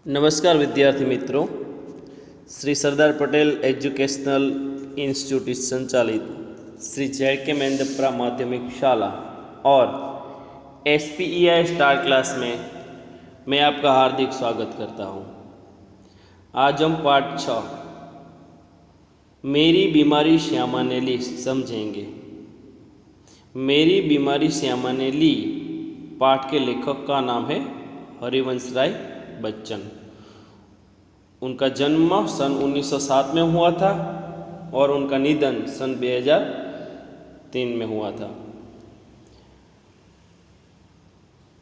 नमस्कार विद्यार्थी मित्रों, श्री सरदार पटेल एजुकेशनल इंस्टीट्यूट संचालित श्री JK मेंदप्रा माध्यमिक शाला और SPEI स्टार क्लास में मैं आपका हार्दिक स्वागत करता हूं। आज हम पाठ 6 मेरी बीमारी श्यामा ने ली समझेंगे। मेरी बीमारी श्यामा ने ली पाठ के लेखक का नाम है हरिवंश राय बच्चन। उनका जन्म सन 1907 में हुआ था और उनका निधन सन 2003 में हुआ था।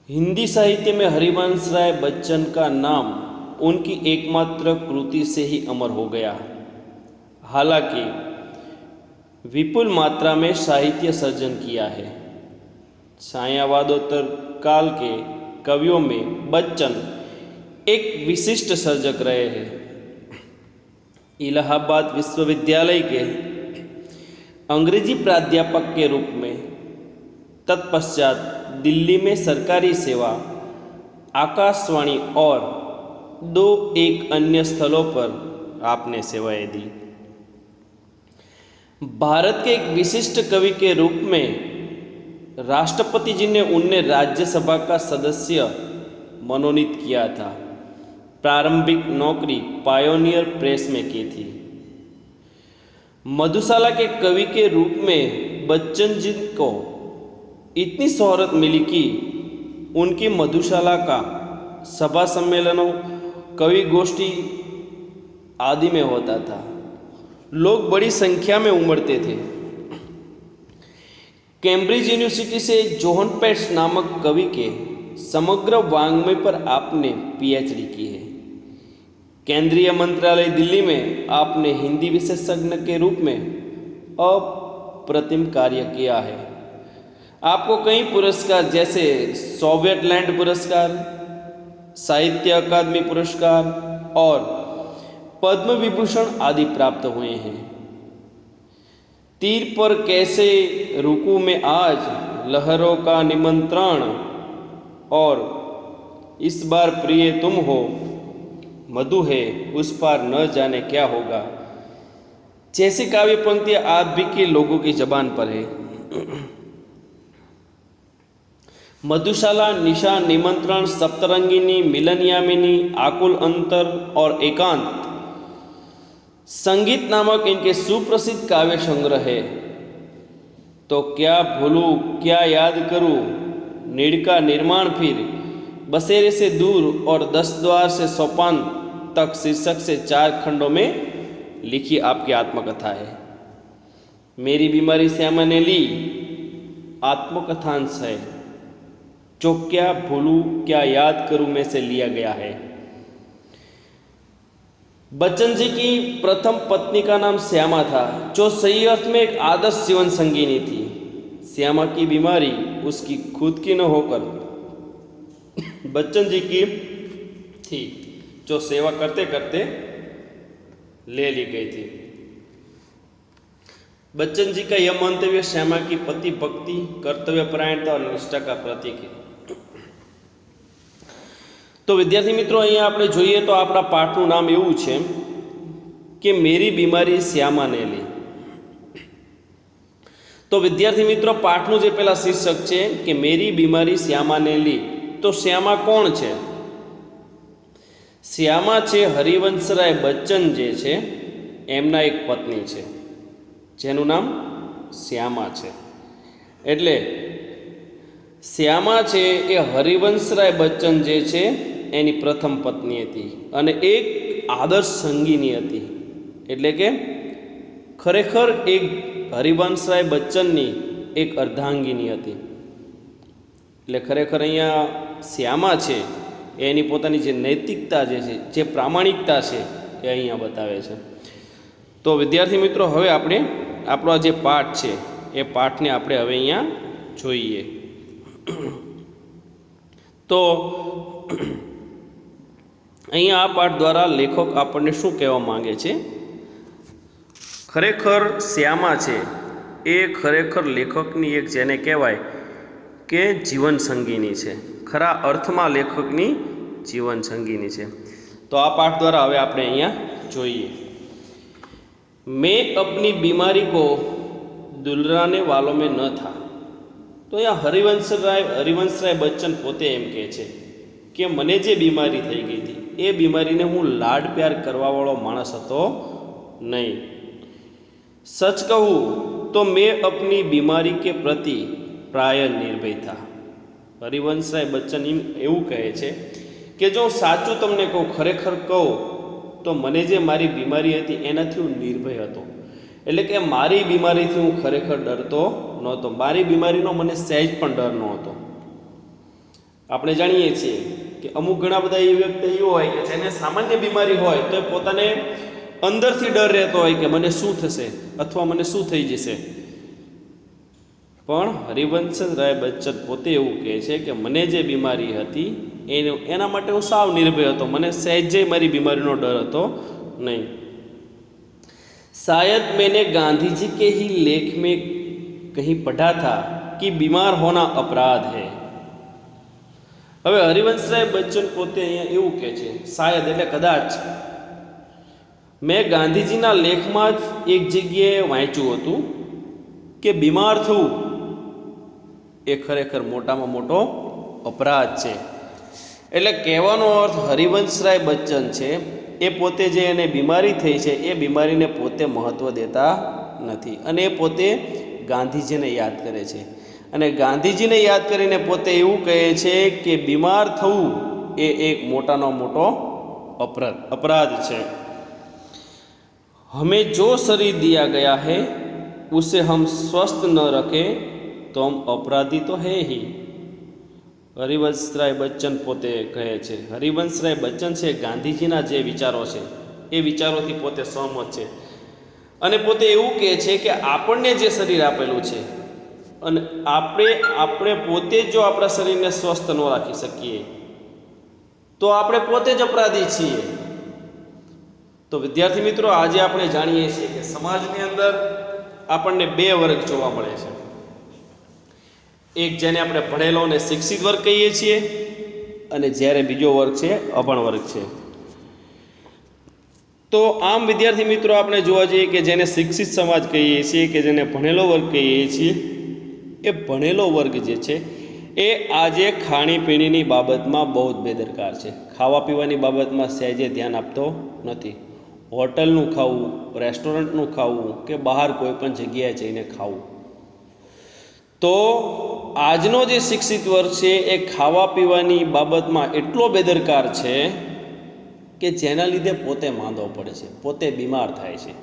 हिंदी साहित्य में हरिवंश राय बच्चन का नाम उनकी एकमात्र कृति से ही अमर हो गया। हालांकि विपुल मात्रा में साहित्य सर्जन किया है। छायावादोत्तर काल के कवियों में बच्चन एक विशिष्ट सर्जक रहे हैं। इलाहाबाद विश्वविद्यालय के अंग्रेजी प्राध्यापक के रूप में, तत्पश्चात दिल्ली में सरकारी सेवा, आकाशवाणी और 2-1 अन्य स्थलों पर आपने सेवाएं दी। भारत के एक विशिष्ट कवि के रूप में राष्ट्रपति जी ने उन्हें राज्यसभा का सदस्य मनोनीत किया था। प्रारंभिक नौकरी पायोनियर प्रेस में की थी। मधुशाला के कवि के रूप में बच्चन जी को इतनी शोहरत मिली कि उनकी मधुशाला का सभा सम्मेलनों, कवि गोष्ठी आदि में होता था। लोग बड़ी संख्या में उमड़ते थे। कैम्ब्रिज यूनिवर्सिटी से जोहन पेट्स नामक कवि के समग्र वाङ्मय पर आपने PhD की है। केंद्रीय मंत्रालय दिल्ली में आपने हिंदी विशेषज्ञ के रूप में अप्रतिम कार्य किया है। आपको कई पुरस्कार जैसे सोवियत लैंड पुरस्कार, साहित्य अकादमी पुरस्कार और पद्म विभूषण आदि प्राप्त हुए हैं। तीर पर कैसे रुकूं मैं आज, लहरों का निमंत्रण और इस बार प्रिय तुम हो, मधु है उस पार न जाने क्या होगा, जैसी काव्य पंक्तियां आज भी के लोगों की जबान पर है। मधुशाला, निशा, निमंत्रण, सप्तरंगिनी, मिलन यामिनी, आकुल अंतर और एकांत संगीत नामक इनके सुप्रसिद्ध काव्य संग्रह है। तो क्या भूलूं क्या याद करूं, नीड़ का निर्माण फिर, बसेरे से दूर और 10 द्वार से सोपान तक शीर्षक से 4 खंडों में लिखी आपकी आत्मकथा है। मेरी बीमारी श्यामा ने ली आत्मकथांश है जो क्या भूलूं क्या याद करूं में से लिया गया है। बच्चन जी की प्रथम पत्नी का नाम श्यामा था, जो सही अर्थ में एक आदर्श जीवन संगिनी थी। श्यामा की बीमारी उसकी खुद की न होकर बच्चन जी की थी, जो सेवा करते करते ले ली गई थी। बच्चन जी का यह मंतव्य श्यामा की पति भक्ति, कर्तव्यपरायणता और निष्ठा का प्रतीक है। तो विद्यार्थी मित्रों, અહીંયા આપણે જોઈએ તો આપણા પાઠનું નામ એવું છે કે મેરી બીમારી શ્યામા ને લી। તો વિદ્યાર્થી મિત્રો, પાઠનું જે પહેલા શીર્ષક છે કે મેરી બીમારી શ્યામા ને લી, તો શ્યામા કોણ છે? શ્યામા છે હરિવંશ રાય બચ્ચન જે છે એમના એક પત્ની છે, જેનું નામ શ્યામા છે। એટલે શ્યામા છે એ હરિવંશ રાય બચ્ચન જે છે એની પ્રથમ પત્ની હતી અને એક આદર્શ સંગીની હતી। એટલે કે ખરેખર એક હરિવંશ રાય બચ્ચનની એક અર્ધાંગીની હતી। એટલે ખરેખર અહીંયા શ્યામા છે એની પોતાની જે નૈતિકતા જે છે, જે પ્રામાણિકતા છે એ અહીંયા બતાવે છે। તો વિદ્યાર્થી મિત્રો, હવે આપણે આપણો જે પાઠ છે એ પાઠને આપણે હવે અહીંયા જોઈએ। તો અહીંયા આ પાઠ દ્વારા લેખક આપણને શું કહેવા માંગે છે? ખરેખર શ્યામા છે એ ખરેખર લેખકની એક જેને કહેવાય કે જીવન સંગીની છે। ખરા અર્થમાં લેખકની જીવન સંગીની છે। તો આ પાઠ દ્વારા હવે આપણે અહીંયા જોઈએ। મેં અપની બીમારી કો દુલરાને વાલો में ન था। તો અહીંયા હરિવંશરાય બચ્ચન પોતે એમ કહે છે કે મને જે બીમારી થઈ ગઈ હતી એ બીમારીને હું લાડ પ્યાર કરવાવાળો માણસ હતો નહીં। સચ કહું તો મેં અપની બીમારી કે પ્રતિ પ્રાય નિર્ભય था। હરિવંશરાય બચ્ચન એવું કહે છે કે જો સાચું તમને કહું, ખરેખર કહું તો મને જે મારી બીમારી હતી એનાથી હું નિર્ભય હતો। એટલે કે મારી બીમારીથી હું ખરેખર ડરતો નહોતો, મારી બીમારીનો મને સહેજ પણ ડર નહોતો। આપણે જાણીએ છીએ કે અમુક ઘણા બધા એ વ્યક્તિ એવો હોય કે જેને સામાન્ય બીમારી હોય તો પોતાને અંદરથી ડર રહેતો હોય કે મને શું થશે અથવા મને શું થઈ જશે। પણ હરિવંશરાય બચ્ચન પોતે એવું કહે છે કે મને જે બીમારી હતી એના માટે હું સાવ નિર્ભય હતો, મને સહેજે મારી બીમારીનો ડર હતો નહીં। शायद मैंने गांधी जी के ही लेख में कहीं पढ़ा था कि बीमार होना अपराध है। હવે હરિવંશરાય બચ્ચન પોતે અહીંયા એવું કહે છે, શાયદ એટલે કદાચ મેં ગાંધીજીના લેખમાં જ એક જગ્યાએ વાંચ્યું હતું કે બીમાર થવું એ ખરેખર મોટામાં મોટો અપરાધ છે। એટલે કહેવાનો અર્થ હરિવંશરાય બચ્ચન છે એ પોતે જે એને બીમારી થઈ છે એ બીમારીને પોતે મહત્ત્વ દેતા નથી અને એ પોતે ગાંધીજીને યાદ કરે છે અને ગાંધીજીને યાદ કરીને પોતે એવું કહે છે કે બીમાર થવું એ એક મોટાનો મોટો अपराध છે। हमें जो शरीर दिया गया है उसे हम स्वस्थ न रखें तो हम अपराधी तो है ही। હરિવંશરાય બચ્ચન પોતે કહે છે, હરિવંશરાય બચ્ચન છે ગાંધીજીના જે વિચારો છે એ વિચારોથી પોતે સહમત છે અને પોતે એવું કહે છે કે આપણને જે શરીર આપેલું છે અને આપણે પોતે જો આપણા શરીરને સ્વસ્થ ન રાખી શકીએ તો આપણે પોતે જ અપરાધી છીએ। તો વિદ્યાર્થી મિત્રો, આજે આપણે જાણીએ છીએ કે સમાજની અંદર આપણને બે વર્ગ જોવા મળે છે, એક જેને આપણે ભણેલો અને શિક્ષિત વર્ગ કહીએ છીએ અને જ્યારે બીજો વર્ગ છે અભણ વર્ગ છે। તો આમ વિદ્યાર્થી મિત્રો આપણે જોવા જઈએ કે જેને શિક્ષિત સમાજ કહીએ છીએ કે જેને ભણેલો વર્ગ કહીએ છીએ એ ભણેલો વર્ગ જે છે એ આજે ખાણીપીણીની બાબતમાં બહુ જ બેદરકાર છે, ખાવા પીવાની બાબતમાં સહેજે ધ્યાન આપતો નથી। હોટલનું ખાવું, રેસ્ટોરન્ટનું ખાવું કે બહાર કોઈ પણ જગ્યાએ જઈને ખાવું। તો આજનો જે શિક્ષિત વર્ગ છે એ ખાવા પીવાની બાબતમાં એટલો બેદરકાર છે કે જેના લીધે પોતે માંદો પડે છે, પોતે બીમાર થાય છે।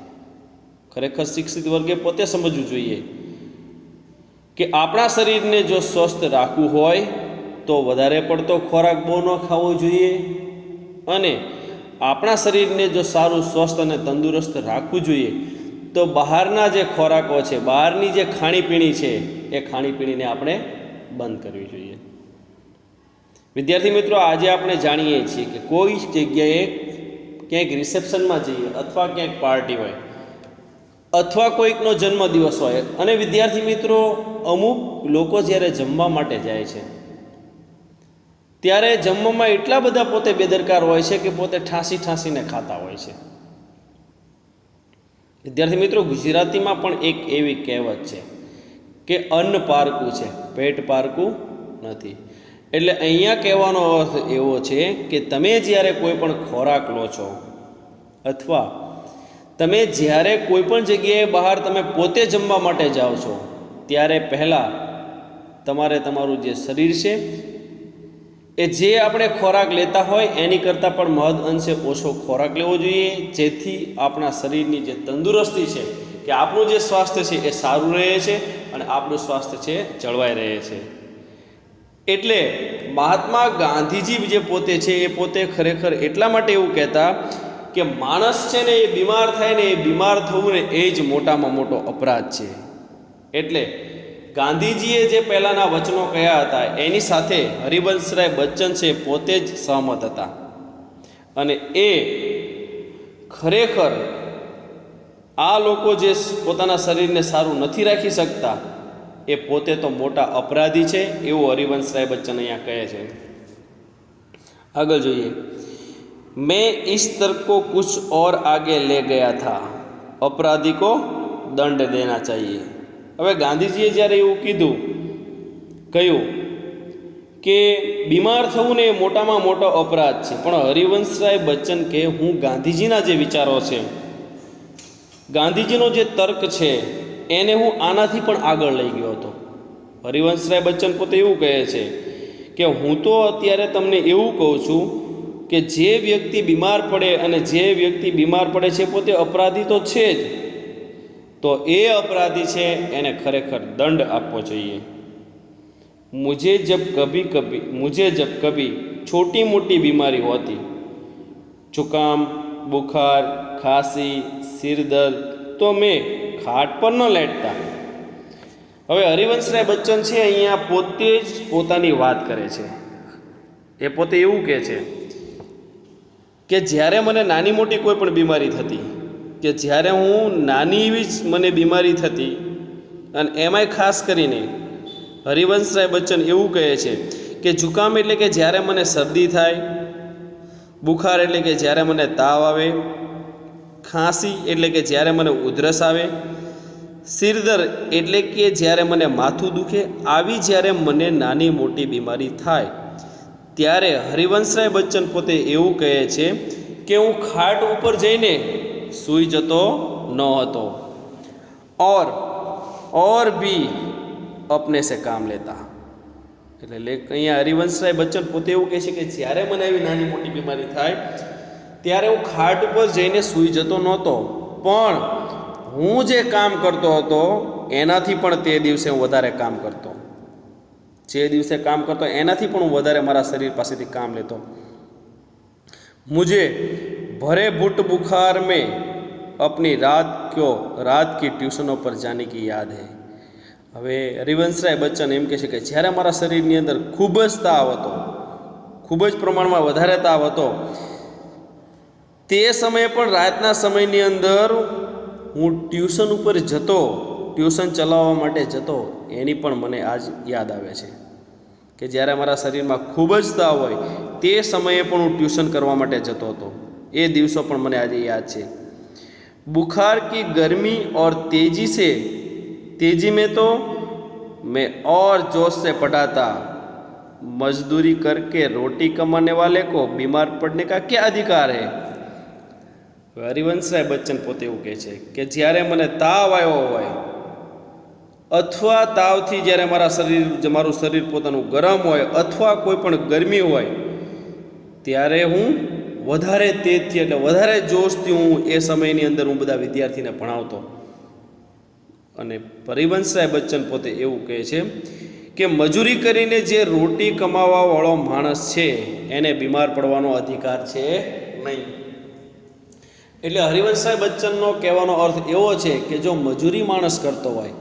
ખરેખર શિક્ષિત વર્ગે પોતે સમજવું જોઈએ કે આપણા શરીરને જો સ્વસ્થ રાખવું હોય તો વધારે પડતો ખોરાક બહુ ન ખાવો જોઈએ અને આપણા શરીરને જો સારું સ્વસ્થ અને તંદુરસ્ત રાખવું જોઈએ તો બહારના જે ખોરાકો છે, બહારની જે ખાણીપીણી છે એ ખાણીપીણીને આપણે બંધ કરવી જોઈએ। વિદ્યાર્થી મિત્રો, આજે આપણે જાણીએ છીએ કે કોઈ જગ્યાએ ક્યાંક રિસેપ્શનમાં જઈએ અથવા ક્યાંક પાર્ટી હોય અથવા કોઈકનો જન્મદિવસ હોય અને વિદ્યાર્થી મિત્રો અમુક લોકો જ્યારે જમવા માટે જાય છે ત્યારે જમવામાં એટલા બધા પોતે બેદરકાર હોય છે કે પોતે ઠાંસીને ખાતા હોય છે। વિદ્યાર્થી મિત્રો, ગુજરાતીમાં પણ એક એવી કહેવત છે કે અન્ન પારકું છે, પેટ પારકું નથી। એટલે અહીંયા કહેવાનો અર્થ એવો છે કે તમે જ્યારે કોઈ પણ ખોરાક લો છો અથવા તમે જ્યારે કોઈ પણ જગ્યાએ બહાર તમે પોતે જમવા માટે જાઓ છો ત્યારે પહેલાં તમારે તમારું જે શરીર છે એ જે આપણે ખોરાક લેતા હોય એની કરતાં પણ મહદ અંશે ઓછો ખોરાક લેવો જોઈએ, જેથી આપણા શરીરની જે તંદુરસ્તી છે કે આપણું જે સ્વાસ્થ્ય છે એ સારું રહે છે અને આપણું સ્વાસ્થ્ય છે જળવાઈ રહે છે। એટલે મહાત્મા ગાંધીજી જે પોતે છે એ પોતે ખરેખર એટલા માટે એવું કહેતા કે માણસ છે ને એ બીમાર થાય ને એ બીમાર થવું ને એ જ મોટામાં મોટો અપરાધ છે। એટલે ગાંધીજીએ જે પહેલાંના વચનો કહ્યા હતા એની સાથે હરિવંશરાય બચ્ચન છે પોતે જ સહમત હતા અને એ ખરેખર આ લોકો જે પોતાના શરીરને સારું નથી રાખી શકતા એ પોતે તો મોટા અપરાધી છે એવું હરિવંશરાય બચ્ચન અહીંયા કહે છે। આગળ જોઈએ, मैं इस तर्क को कुछ और आगे ले गया था, अपराधी को दंड देना चाहिए। હવે ગાંધીજીએ જ્યારે એવું કહ્યું કે બીમાર થવું ને એ મોટામાં મોટો અપરાધ છે, પણ હરિવંશરાય બચ્ચન કે હું ગાંધીજીના જે વિચારો છે, ગાંધીજીનો જે તર્ક છે એને હું આનાથી પણ આગળ લઈ ગયો હતો. હરિવંશરાય બચ્ચન પોતે એવું કહે છે કે હું તો અત્યારે તમને એવું કહું છું કે જે વ્યક્તિ બીમાર પડે અને જે વ્યક્તિ બીમાર પડે છે પોતે અપરાધી તો છે જ, તો એ અપરાધી છે એને ખરેખર દંડ આપવો જોઈએ. मुझे जब कभी छोटी मोटी बीमारी होती, जुकाम, बुखार, खांसी, सिर दर्द, तो मैं खाट पर न लेटता. હવે હરિવંશરાય બચ્ચન છે અહીંયા પોતે જ પોતાની વાત કરે છે. એ પોતે એવું કહે છે કે જ્યારે મને નાની મોટી કોઈ પણ બીમારી થતી, કે જ્યારે હું નાની એવી જ મને બીમારી થતી, અને એમાંય ખાસ કરીને હરિવંશરાય બચ્ચન એવું કહે છે કે જુકામ એટલે કે જ્યારે મને શરદી થાય, બુખાર એટલે કે જ્યારે મને તાવ આવે, ખાંસી એટલે કે જ્યારે મને ઉધરસ આવે, સિરદર્દ એટલે કે જ્યારે મને માથું દુખે, આવી જ્યારે મને નાની મોટી બીમારી થાય ત્યારે હરિવંશરાય બચ્ચન પોતે એવું કહે છે કે હું ખાટ ઉપર જઈને સૂઈ જતો ન હતો, और भी अपने से काम लेता. એટલે અહીંયા હરિવંશરાય બચ્ચન પોતે એવું કહે છે કે જ્યારે મને એવી નાની મોટી બીમારી થાય ત્યારે હું ખાટ ઉપર જઈને સૂઈ જતો નહોતો, પણ હું જે કામ કરતો હતો એનાથી પણ તે દિવસે હું વધારે કામ કરતો, જે દિવસે કામ કરતો એનાથી પણ હું વધારે મારા શરીર પાસેથી કામ લેતો. मुझे भरे बुट बुखार में अपनी रात की ट्यूशनों पर जाने की याद है. હવે હરિવંશરાય બચ્ચન એમ કહે છે કે જ્યારે મારા શરીરની અંદર ખૂબ જ તાવ હતો, ખૂબ જ પ્રમાણમાં વધારે તાવ હતો, તે સમયે પણ રાતના સમયની અંદર હું ટ્યુશન ઉપર જતો, ટ્યુશન ચલાવવા માટે જતો, એની પણ મને આજ યાદ આવે છે કે જ્યારે મારા શરીરમાં ખૂબ જ તાવ હોય તે સમયે પણ હું ટ્યુશન કરવા માટે જતો હતો. એ દિવસો પણ મને આજે યાદ છે. बुखार की गर्मी और तेजी में तो मैं और जोश से पढ़ा था. मजदूरी करके रोटी कमाने वाले को बीमार पड़ने का क्या अधिकार है. હરિવંશરાય બચ્ચન પોતે એવું કહે છે કે જ્યારે મને તાવ આવ્યો હોય અથવા તાવથી જ્યારે મારું શરીર પોતાનું ગરમ હોય અથવા કોઈ પણ ગરમી હોય ત્યારે હું વધારે તેજથી એટલે વધારે જોશથી હું એ સમયની અંદર હું બધા વિદ્યાર્થીને ભણાવતો. અને હરિવંશરાય બચ્ચન પોતે એવું કહે છે કે મજૂરી કરીને જે રોટી કમાવાવાળો માણસ છે એને બીમાર પડવાનો અધિકાર છે નહીં. એટલે હરિવંશરાય બચ્ચનનો કહેવાનો અર્થ એવો છે કે જો મજૂરી માણસ કરતો હોય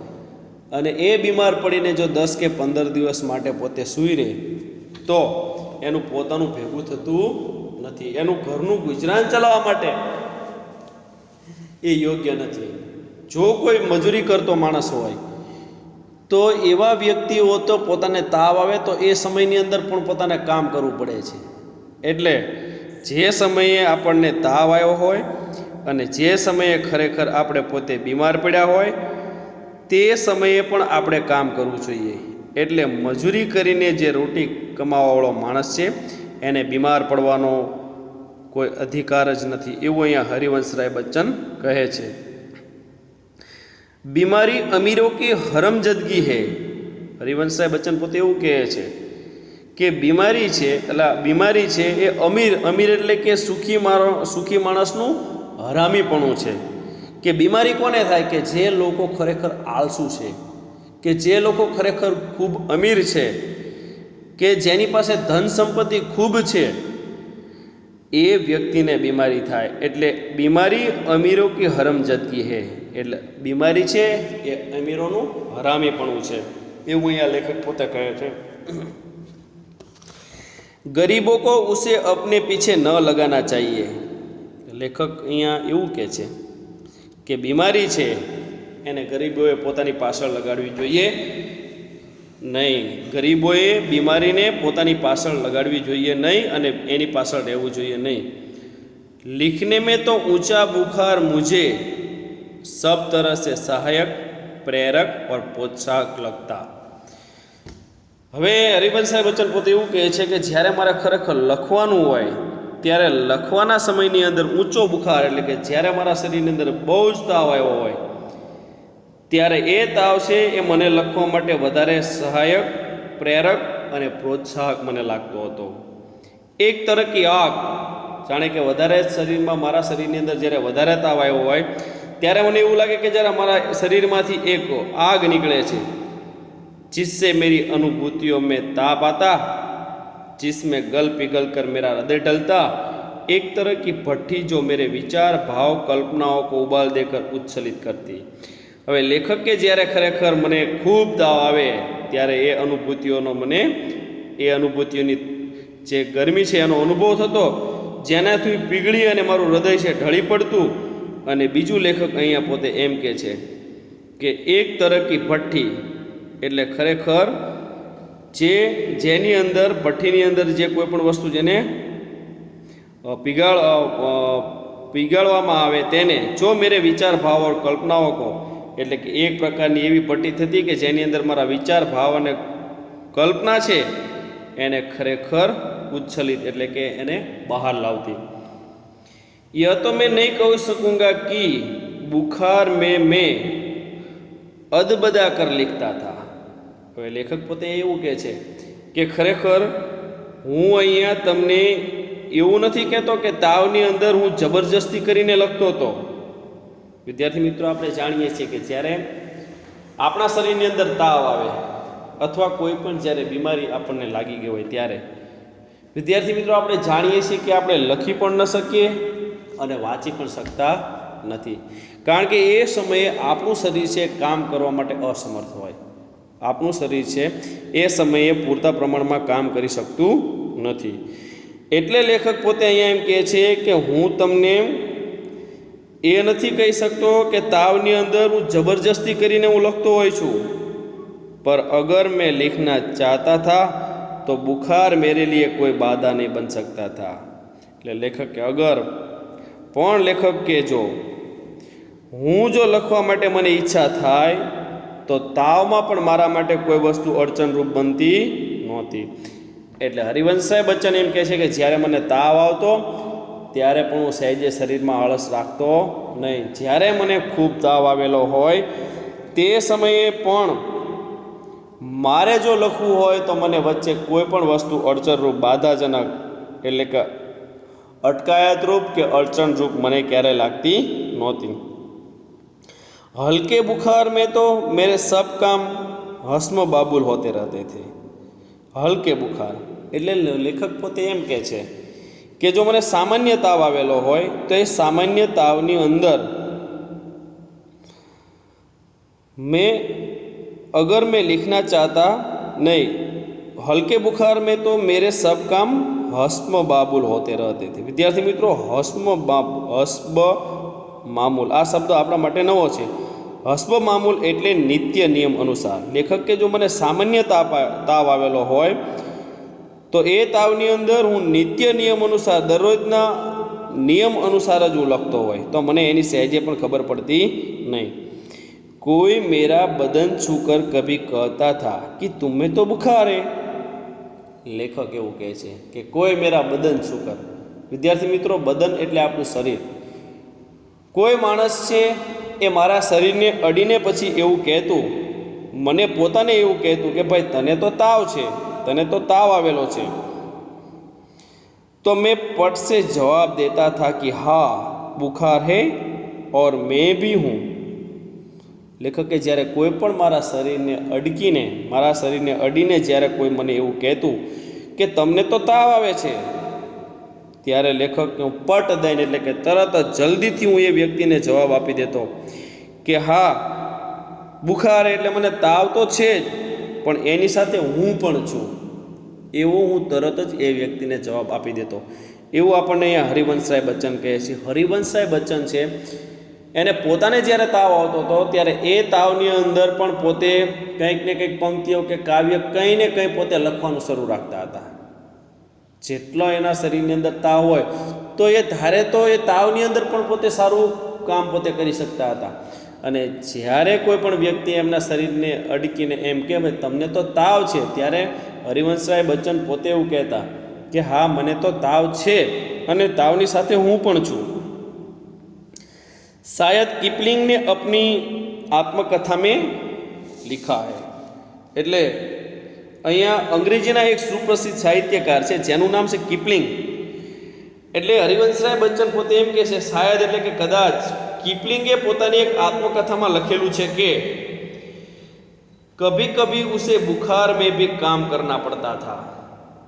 અને એ બીમાર પડીને જો 10 કે 15 દિવસ માટે પોતે સૂઈ રહે તો એનું પોતાનું ભેગું થતું નથી, એનું ઘરનું ગુજરાન ચલાવવા માટે એ યોગ્ય નથી. જો કોઈ મજૂરી કરતો માણસ હોય તો એવા વ્યક્તિઓ તો પોતાને તાવ આવે તો એ સમયની અંદર પણ પોતાને કામ કરવું પડે છે. એટલે જે સમયે આપણને તાવ આવ્યો હોય અને જે સમયે ખરેખર આપણે પોતે બીમાર પડ્યા હોય તે સમયે પણ આપણે કામ કરવું જોઈએ. એટલે મજૂરી કરીને જે રોટી કમાવાવાળો માણસ છે એને બીમાર પડવાનો કોઈ અધિકાર જ નથી, એવું અહીંયા હરિવંશરાય બચ્ચન કહે છે. બીમારી અમીરો કી હરમજદગી હૈ. હરિવંશરાય બચ્ચન પોતે એવું કહે છે કે બીમારી છે એ અમીર એટલે કે સુખી માણસનું હરામીપણું છે. કે બીમારી કોને થાય કે જે લોકો ખરેખર આળસુ છે, કે જે લોકો ખરેખર ખૂબ અમીર છે, કે જેની પાસે ધન સંપત્તિ ખૂબ છે, એ વ્યક્તિને બીમારી થાય. એટલે બીમારી અમીરો કી હરમજદગી હૈ. એટલે બીમારી છે એ અમીરોનું હરામીપણું છે, એવું અહીંયા લેખક પોતે કહે છે. ગરીબો કો ઉસે અપને પીછે ન લગાના ચાહીએ. લેખક અહીંયા એવું કહે છે કે બીમારી છે એને ગરીબોએ પોતાની પાછળ લગાડવી જોઈએ નહીં. ગરીબોએ બીમારીને પોતાની પાછળ લગાડવી જોઈએ નહીં અને એની પાછળ રહેવું જોઈએ નહીં. लिखने में तो ऊंचा बुखार मुझे सब तरह से सहायक, प्रेरक और प्रोत्साहक लगता। હવે હરિવંશ સાહેબ બચ્ચન પોતે એવું કહે છે કે જ્યારે મારે ખરેખર લખવાનું હોય ત્યારે લખવાના સમયની અંદર ઊંચો બુખાર એટલે કે જ્યારે મારા શરીરની અંદર બહુ જ તાવ આવ્યો હોય ત્યારે એ તાવ છે એ મને લખવા માટે વધારે સહાયક, પ્રેરક અને પ્રોત્સાહક મને લાગતો હતો। એક તરફી આગ, જાણે કે વધારે શરીરમાં મારા શરીરની અંદર જ્યારે વધારે તાવ આવ્યો હોય ત્યારે મને એવું લાગે કે જ્યારે મારા શરીરમાંથી એક આગ નીકળે છે, जिससे मेरी अनुभूतियों में ताप आता, जिसमें गल पिघल कर मेरा हृदय ढलता, एक तरह की भट्टी जो मेरे विचार, भाव, कल्पनाओं को उबाल देकर उच्छलित करती। હવે લેખક કે જ્યારે ખરેખર મને ખૂબ તાવ આવે ત્યારે એ અનુભૂતિઓની જે ગરમી છે એનો અનુભવ થતો, જેનાથી પીગળી અને મારું હૃદય છે ઢળી પડતું। અને બીજું લેખક અહીંયા પોતે એમ કહે છે કે એક તરફી ભઠ્ઠી એટલે ખરેખર જેની અંદર ભઠ્ઠીની અંદર જે કોઈ પણ વસ્તુ જેને પીગાળવામાં આવે તેને જો મેરે વિચાર, ભાવ और કલ્પનાઓ કો એટલે કે એક પ્રકારની એવી ભઠ્ઠી થતી કે જેની અંદર મારા વિચાર, ભાવ અને કલ્પના છે એને ખરેખર ઉચ્છલિત એટલે કે એને બહાર લાવતી। यह तो मैं नहीं कह सकूँगा कि बुखार में मैं अदबदा कर लिखता था। હવે લેખક પોતે એવું કહે છે કે ખરેખર હું અહીંયા તમને એવું નથી કહેતો કે તાવની અંદર હું જબરજસ્તી કરીને લખતો હતો। વિદ્યાર્થી મિત્રો, આપણે જાણીએ છીએ કે જ્યારે આપણા શરીરની અંદર તાવ આવે અથવા કોઈ પણ જ્યારે બીમારી આપણને લાગી ગઈ હોય ત્યારે વિદ્યાર્થી મિત્રો આપણે જાણીએ છીએ કે આપણે લખી પણ ન શકીએ અને વાંચી પણ શકતા નથી, કારણ કે એ સમયે આપણું શરીર છે કામ કરવા માટે અસમર્થ હોય। આપણું શરીર છે એ સમયે પૂરતા પ્રમાણમાં કામ કરી શકતું નથી। એટલે લેખક પોતે અહીંયા એમ કહે છે કે હું તમને એ નથી કહી શકતો કે તાવની અંદર હું જબરજસ્તી કરીને હું લખતો હોય છું, પર અગર મેં लिखना चाहता था तो बुखार मेरे लिए कोई बाधा नहीं बन सकता था। એટલે લેખક કે અગર પણ લેખક કે જો હું જો લખવા માટે મને ઈચ્છા થાય તો તાવમાં પણ મારા માટે કોઈ વસ્તુ અડચણરૂપ બનતી નહોતી। એટલે હરિવંશ સાહેબ બચ્ચન એમ કહે છે કે જ્યારે મને તાવ આવતો ત્યારે પણ હું સહેજે શરીરમાં આળસ રાખતો નહીં। જ્યારે મને ખૂબ તાવ આવેલો હોય તે સમયે પણ મારે જો લખવું હોય તો મને વચ્ચે કોઈ પણ વસ્તુ અડચણરૂપ, બાધાજનક એટલે કે અટકાયતરૂપ કે અડચણરૂપ મને ક્યારેય લાગતી નહોતી। हल्के बुखार में तो मेरे सब काम हस्म बाबुल होते रहते थे। हल्के बुखार એટલે લેખક પોતે એમ કહે છે કે જો મને સામાન્ય તાવ આવેલો હોય તો એ સામાન્ય તાવની અંદર अगर मैं लिखना चाहता नहीं, हल्के बुखार में तो मेरे सब काम हस्म बाबुल होते रहते थे। विद्यार्थी मित्रों, हस्म मामूल आ शब्द આપણા માટે નવો છે। હસ્બ મામૂલ એટલે નિત્ય નિયમ અનુસાર। લેખક કે જો મને સામાન્ય તાવ આવેલો હોય તો એ તાવની અંદર હું નિત્ય નિયમ અનુસાર, દરરોજના નિયમ અનુસાર જ હું લખતો હોય તો મને એની સહેજે પણ ખબર પડતી નહીં। कोई मेरा बदन छूकर कभी कहता था कि तुम्हें तो बुखार है। લેખક એવું કહે છે કે કોઈ મેરા બદન છૂકર, વિદ્યાર્થી મિત્રો બદન એટલે આપણું શરીર। કોઈ માણસ છે એ મારા શરીરને અડીને પછી એવું કહેતું, મને પોતાને એવું કહેતું કે ભાઈ તને તો તાવ છે, તને તો તાવ આવેલો છે, તો मैं पट से जवाब देता था कि हाँ बुखार है और मैं भी हूँ। લેખક કે જ્યારે કોઈ પણ મારા શરીરને અડીને જ્યારે કોઈ મને એવું કહેતું કે તમને તો તાવ આવે છે ત્યારે લેખક પટ દઈને એટલે કે તરત જ જલ્દીથી હું એ વ્યક્તિને જવાબ આપી દેતો કે હા બુખાર એટલે મને તાવ તો છે જ પણ એની સાથે હું પણ છું, એવો હું તરત જ એ વ્યક્તિને જવાબ આપી દેતો। એવું આપણને અહીંયા હરિવંશ રાય બચ્ચન કહે છે। હરિવંશ રાય બચ્ચન છે એને પોતાને જ્યારે તાવ આવતો હતો ત્યારે એ તાવની અંદર પણ પોતે કંઈક ને કંઈક પંક્તિઓ કે કાવ્ય કંઈ ને કંઈ પોતે લખવાનું શરૂ રાખતા હતા। જેટલો એના શરીરની અંદર તાવ હોય તો એ ધારે તો એ તાવની અંદર પણ પોતે સારું કામ પોતે કરી શકતા હતા. અને જ્યારે કોઈ પણ વ્યક્તિ એમના શરીરને અડકીને એમ કે ભાઈ તમને તો તાવ છે, ત્યારે હરિવંશરાય બચ્ચન પોતે એવું કહેતા કે હા મને તો તાવ છે અને તાવની સાથે હું પણ છું. શાયદ કિપલિંગ ને अपनी આત્મકથા में लिखा है. એટલે અહીંયા અંગ્રેજીના એક સુપ્રસિદ્ધ સાહિત્યકાર છે જેનું નામ છે કિપલિંગ. એટલે હરિવંશરાય બચ્ચન પોતે એમ કહે છે શાયદ એટલે કે કદાચ કિપલિંગે પોતાની એક આત્મકથામાં લખેલું છે કે કભી કભી ઉસે બુખાર મેં ભી કામ કરના પડતા થા.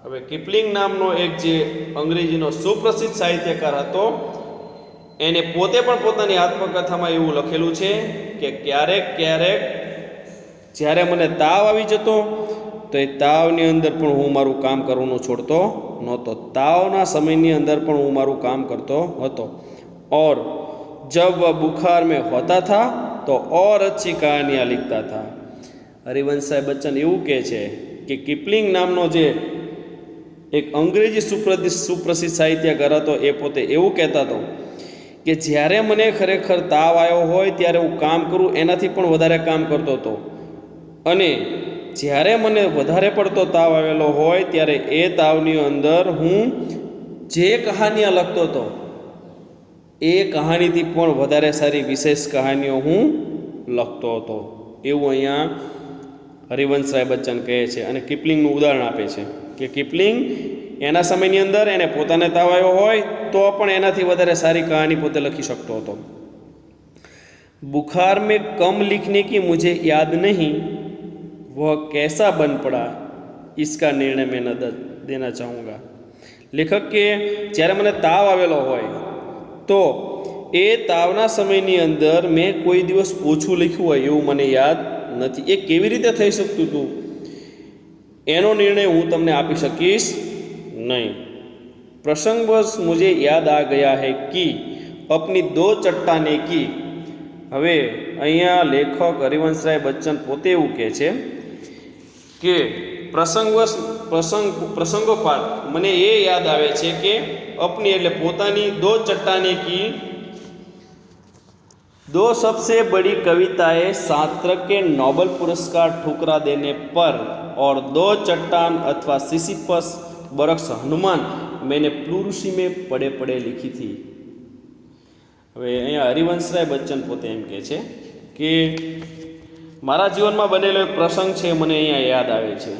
હવે કિપલિંગ નામનો એક જે અંગ્રેજીનો સુપ્રસિદ્ધ સાહિત્યકાર હતો એને પોતે પણ પોતાની આત્મકથામાં એવું લખેલું છે કે ક્યારેક ક્યારેક જ્યારે મને તાવ આવી જતો તો એ તાવની અંદર પણ હું મારું કામ કરવાનું છોડતો નહોતો. તાવના સમયની અંદર પણ હું મારું કામ કરતો હતો. और जब वह बुखार में होता था तो और अच्छी कहानियाँ लिखता था. હરિવંશરાય બચ્ચન એવું કહે છે કે કિપલિંગ નામનો જે એક અંગ્રેજી સુપ્રસિદ્ધ સાહિત્યકાર હતો એ પોતે એવું કહેતા હતો કે જ્યારે મને ખરેખર તાવ આવ્યો હોય ત્યારે હું કામ કરું એનાથી પણ વધારે કામ કરતો હતો, અને જ્યારે મને વધારે પડતો તાવ આવેલો હોય ત્યારે એ તાવની અંદર હું જે કહાનીઓ લખતો હતો એ કહાનીથી પણ વધારે સારી વિશેષ કહાનીઓ હું લખતો હતો. એવું અહીંયા હરિવંશરાય બચ્ચન કહે છે અને કિપલિંગનું ઉદાહરણ આપે છે કે કિપલિંગ એના સમયની અંદર એને પોતાને તાવ આવ્યો હોય તો પણ એનાથી વધારે સારી કહાની પોતે લખી શકતો હતો. बुखार में कम लिखने की मुझे याद नहीं, वह कैसा बन पड़ा इसका निर्णय मैं न देना चाहूँगा. લેખક કે જ્યારે મને તાવ આવેલો હોય તો એ તાવના સમયની અંદર મેં કોઈ દિવસ ઓછું લખ્યું હોય એવું મને યાદ નથી. એ કેવી રીતે થઈ શકતું હતું એનો નિર્ણય હું તમને આપી શકીશ नहीं. प्रसंगवश मुझे याद आ गया है कि अपनी दो चट्टाने की. હવે અહીંયા લેખક હરિવંશરાય બચ્ચન પોતે એવું કહે છે કે પ્રસંગોપાત મને એ યાદ આવે છે કે अपनी એટલે પોતાની दो चट्टाने की दो सबसे बड़ी कविताएं सात्रक के नोबेल पुरस्कार ठुकरा देने पर और दो चट्टान अथवा सिसिफस बरक्स हनुमान मैंने प्लूरूसी में पड़े पड़े लिखी थी. હવે અહીંયા હરિવંશરાય બચ્ચન પોતે એમ કહે છે કે મારા જીવનમાં બનેલો એક પ્રસંગ છે મને અહીંયા યાદ આવે છે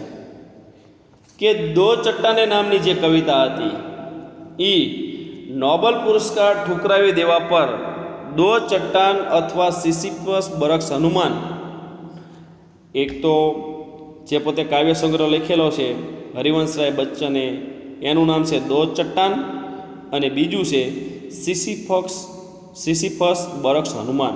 કે દો ચટ્ટાને નામની જે કવિતા હતી એ નોબેલ પુરસ્કાર ઠુકરાવી દેવા પર દો ચટ્ટાન અથવા સિસિફસ બરક્સ હનુમાન, એક તો જે પોતે કાવ્ય સંગ્રહ લખેલો છે હરિવંશરાય બચ્ચને એનું નામ છે દો ચટ્ટાન અને બીજું છે સિસિફસ બરક્સ હનુમાન.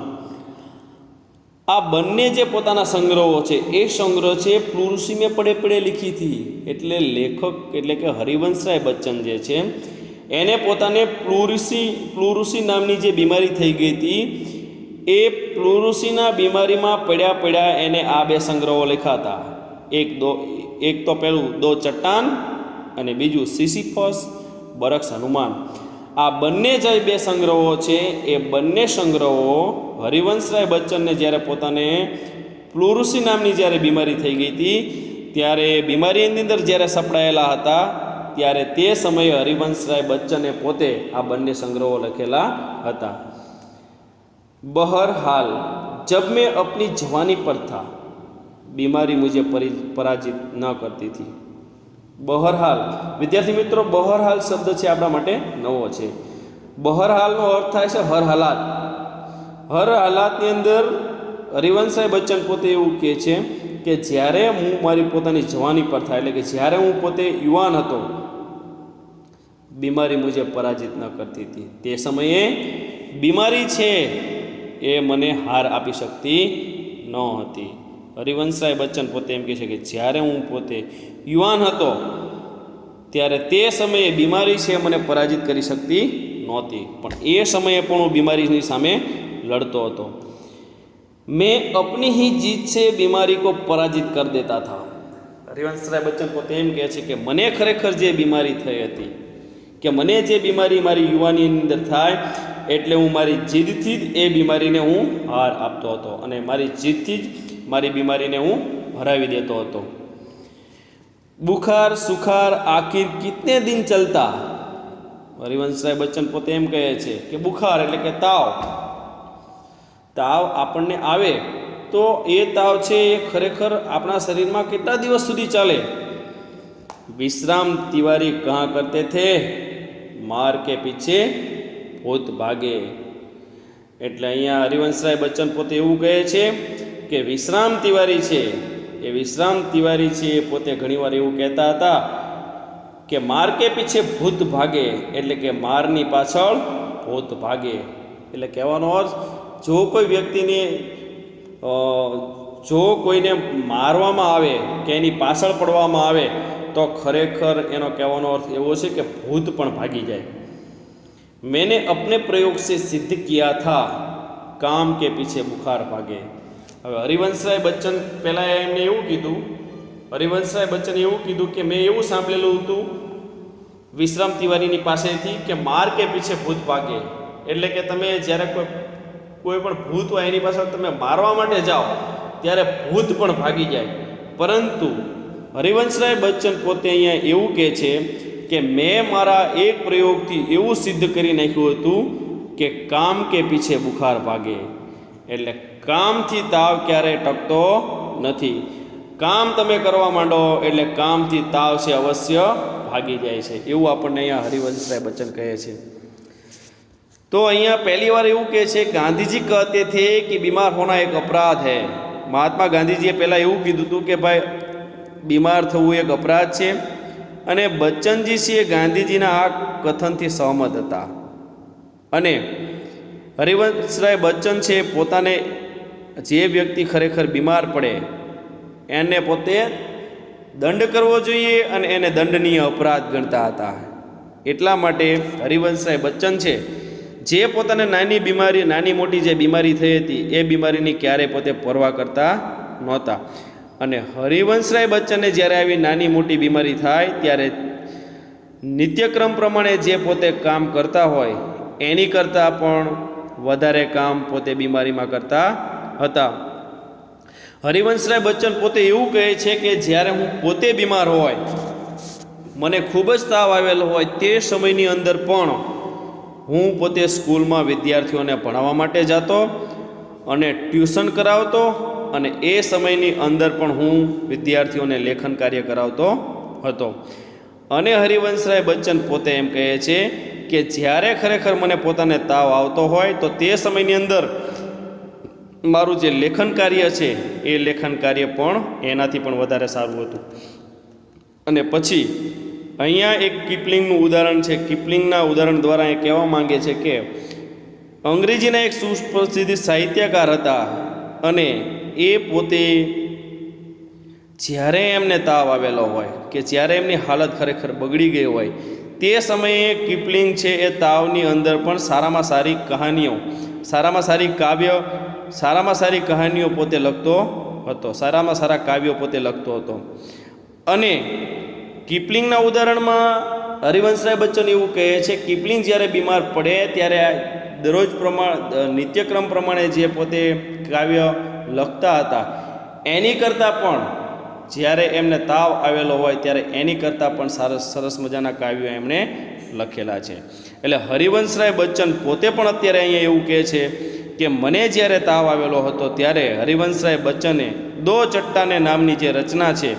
આ બંને જે પોતાના સંગ્રહો છે એ સંગ્રહ છે પ્લુરુસી મેં પડે પડે લીખી હતી. એટલે લેખક એટલે કે હરિવંશરાય બચ્ચન જે છે એને પોતાને પ્લુરુસી નામની જે બીમારી થઈ ગઈ હતી એ પ્લુરુસીના બીમારીમાં પડ્યા પડ્યા એને આ બે સંગ્રહો લખ્યા હતા. એક તો પેલું દો ચટ્ટાન અને બીજું સિસિફસ બરક્સ હનુમાન. આ બંને જે બે સંગ્રહો છે એ બંને સંગ્રહો હરિવંશરાય બચ્ચનને જ્યારે પોતાને પ્લુરુસી નામની જ્યારે બીમારી થઈ ગઈ હતી ત્યારે બીમારીની અંદર જ્યારે સપડાયેલા હતા ત્યારે તે સમયે હરિવંશરાય બચ્ચને પોતે આ બંને સંગ્રહો લખેલા હતા. बहरहाल जब मैं अपनी जवानी पर था बीमारी मुझे पराजित न करती थी. बहरहाल विद्यार्थी मित्रों बहरहाल शब्द છે આપણા માટે નવો છે. બહરહાલનો અર્થ થાય છે હર હાલાત. હર હાલાતની અંદર હરિવંશરાય બચ્ચન પોતે એવું કહે છે કે જ્યારે હું મારી પોતાની જવાની પર થાય એટલે કે જ્યારે હું પોતે યુવાન હતો બીમારી મુજે પરાજિત ન કરતી હતી. તે સમયે બીમારી છે એ મને હાર આપી શકતી ન હતી. હરિવંશરાય બચ્ચન પોતે એમ કહે છે કે જ્યારે હું પોતે યુવાન હતો ત્યારે તે સમયે બીમારી છે મને પરાજિત કરી શકતી નહોતી, પણ એ સમયે પણ હું બીમારીની સામે લડતો હતો. મેં अपनी ही जीत से बीमारी को पराजित कर देता था. હરિવંશરાય બચ્ચન પોતે એમ કહે છે કે મને ખરેખર જે બીમારી થઈ હતી કે મને જે બીમારી મારી યુવાનીની અંદર થાય એટલે હું મારી જીદથી જ એ બીમારીને હું હાર આપતો હતો અને મારી જીદથી જ મારી બીમારીને હું હરાવી દેતો હતો. બુખાર સુખાર આખિર કિતને દિન ચલતા. હરિવંશરાય બચ્ચન પોતે એમ કહે છે કે બુખાર એટલે કે તાવ આપણને આવે તો એ તાવ છે એ ખરેખર આપણા શરીરમાં કેટલા દિવસ સુધી ચાલે. વિશ્રામ તિવારી કહા કરતે થે માર કે પીછે ભૂત ભાગે. એટલે અહીંયા હરિવંશરાય બચ્ચન પોતે એવું કહે છે કે વિશ્રામ તિવારી છે એ પોતે ઘણીવાર એવું કહેતા હતા કે માર કે પીછે ભૂત ભાગે, એટલે કે મારની પાછળ ભૂત ભાગે. એટલે કહેવાનો અર્થ જો કોઈ વ્યક્તિને જો કોઈને મારવામાં આવે કે એની પાછળ પડવામાં આવે તો ખરેખર એનો કહેવાનો અર્થ એવો છે કે ભૂત પણ ભાગી જાય. मैंने अपने प्रयोग से सिद्ध किया था काम के पीछे बुखार भागे. હવે હરિવંશરાય બચ્ચન પહેલાં એમને એવું કીધું, હરિવંશરાય બચ્ચને એવું કીધું કે મેં એવું સાંભળેલું હતું વિશ્રામ તિવારીની પાસેથી કે માર કે પીછે ભૂત ભાગે, એટલે કે તમે જ્યારે કોઈ પણ ભૂત હોય એની પાછળ તમે મારવા માટે જાઓ ત્યારે ભૂત પણ ભાગી જાય. પરંતુ હરિવંશરાય બચ્ચન પોતે અહીંયા એવું કહે છે કે મેં મારા એક પ્રયોગથી એવું સિદ્ધ કરી નાખ્યું હતું કે કામ કે પીછે બુખાર ભાગે. એટલે કામથી તાવ ક્યારેય ટકતો નથી. કામ તમે કરવા માંડો એટલે કામથી તાવ છે અવશ્ય ભાગી જાય છે. એવું આપણને અહીંયા હરિવંશરાય બચ્ચન કહે છે. તો અહીંયા પહેલી વાર એવું કહે છે ગાંધીજી કહેતે થે કે બીમાર હોના એક અપરાધ હૈ. મહાત્મા ગાંધીજીએ પહેલાં એવું કીધું હતું કે ભાઈ બીમાર થવું એક અપરાધ છે, અને બચ્ચનજી છે ગાંધીજીના આ કથનથી સહમત હતા. અને હરિવંશરાય બચ્ચન છે પોતાને જે વ્યક્તિ ખરેખર બીમાર પડે એને પોતે દંડ કરવો જોઈએ અને એને દંડનીય અપરાધ ગણતા હતા. એટલા માટે હરિવંશરાય બચ્ચન છે જે પોતાને નાની મોટી જે બીમારી થઈ હતી એ બીમારીની ક્યારેય પોતે પરવા કરતા નહોતા. અને હરિવંશરાય બચ્ચનને જ્યારે આવી નાની મોટી બીમારી થાય ત્યારે નિત્યક્રમ પ્રમાણે જે પોતે કામ કરતા હોય એની કરતાં પણ વધારે કામ પોતે બીમારીમાં કરતા હતા. હરિવંશરાય બચ્ચન પોતે એવું કહે છે કે જ્યારે હું પોતે બીમાર હોય, મને ખૂબ જ તાવ આવેલો હોય તે સમયની અંદર પણ હું પોતે સ્કૂલમાં વિદ્યાર્થીઓને ભણાવવા માટે જતો અને ટ્યુશન કરાવતો, અને એ સમયની અંદર પણ હું વિદ્યાર્થીઓને લેખન કાર્ય કરાવતો હતો. અને હરિવંશરાય બચ્ચન પોતે એમ કહે છે કે જ્યારે ખરેખર મને પોતાને તાવ આવતો હોય તો તે સમયની અંદર મારું જે લેખન કાર્ય છે એ લેખન કાર્ય પણ એનાથી પણ વધારે સારું હતું. અને પછી અહીંયા એક કિપલિંગનું ઉદાહરણ છે. કિપલિંગના ઉદાહરણ દ્વારા એ કહેવા માંગે છે કે અંગ્રેજીના એક સુપ્રસિદ્ધ સાહિત્યકાર હતા અને એ પોતે જ્યારે એમને તાવ આવેલો હોય કે જ્યારે એમની હાલત ખરેખર બગડી ગઈ હોય તે સમયે કિપલિંગ છે એ તાવની અંદર પણ સારામાં સારી કહાનીઓ, સારામાં સારી કાવ્ય, સારામાં સારી કહાનીઓ પોતે લખતો હતો, સારામાં સારા કાવ્યો પોતે લખતો હતો. અને કિપલિંગના ઉદાહરણમાં હરિવંશરાય બચ્ચન એવું કહે છે કિપલિંગ જ્યારે બીમાર પડે ત્યારે દરરોજ નિત્યક્રમ પ્રમાણે જે પોતે કાવ્ય લખતા હતા એની કરતાં પણ જ્યારે એમને તાવ આવેલો હોય ત્યારે એની કરતાં પણ સરસ મજાના કાવ્યો એમણે લખેલા છે. એટલે હરિવંશરાય બચ્ચન પોતે પણ અત્યારે અહીંયા એવું કહે છે કે મને જ્યારે તાવ આવેલો હતો ત્યારે હરિવંશરાય બચ્ચને દો ચટ્ટાને નામની જે રચના છે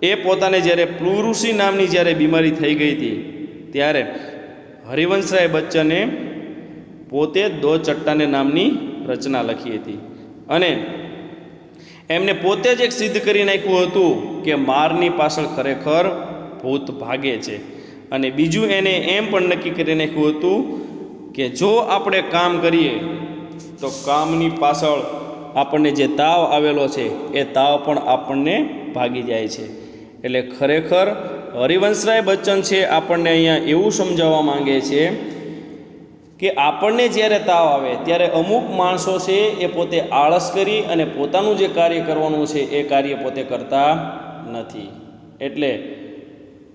એ પોતાને જ્યારે પ્લુરુષી નામની જ્યારે બીમારી થઈ ગઈ હતી ત્યારે હરિવંશરાય બચ્ચને પોતે દો ચટ્ટાને નામની રચના લખી હતી. અને એમને પોતે જ એક સિદ્ધ કરી નાખ્યું હતું કે મારની પાછળ ખરેખર ભૂત ભાગે છે. અને બીજું એને એમ પણ નક્કી કરી નાખ્યું હતું કે જો આપણે કામ કરીએ તો કામની પાછળ આપણને જે તાવ આવેલો છે એ તાવ પણ આપણને ભાગી જાય છે. એટલે ખરેખર હરિવંશરાય બચ્ચન છે આપણને અહીંયા એવું સમજાવવા માંગે છે કે આપણને જ્યારે તાવ આવે ત્યારે અમુક માણસો છે એ પોતે આળસ કરી અને પોતાનું જે કાર્ય કરવાનું છે એ કાર્ય પોતે કરતા નથી. એટલે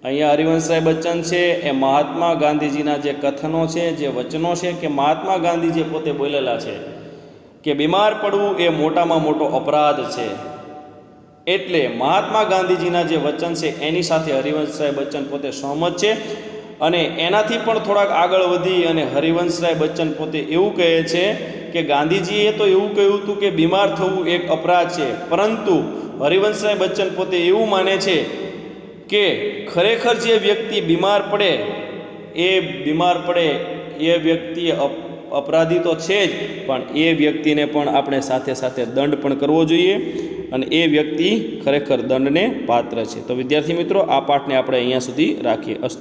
અહીંયા હરિવંશરાય બચ્ચન છે એ મહાત્મા ગાંધીજીના જે કથનો છે, જે વચનો છે, કે મહાત્મા ગાંધીજી પોતે બોલેલા છે કે બીમાર પડવું એ મોટામાં મોટો અપરાધ છે, એટલે મહાત્મા ગાંધીજીના જે વચન છે એની સાથે હરિવંશરાય બચ્ચન પોતે સહમત છે. અને એનાથી પણ થોડાક આગળ વધી અને હરિવંશરાય બચ્ચન પોતે એવું કહે છે કે ગાંધીજીએ તો એવું કહ્યું હતું કે બીમાર થવું એક અપરાધ છે, પરંતુ હરિવંશરાય બચ્ચન પોતે એવું માને છે કે ખરેખર જે વ્યક્તિ બીમાર પડે એ વ્યક્તિ અપરાધી તો છે જ, પણ એ વ્યક્તિને પણ આપણે સાથે સાથે દંડ પણ કરવો જોઈએ અને એ વ્યક્તિ ખરેખર દંડને પાત્ર છે. તો વિદ્યાર્થી મિત્રો, આ પાઠને આપણે અહીંયા સુધી રાખીએ. અસ્તુ.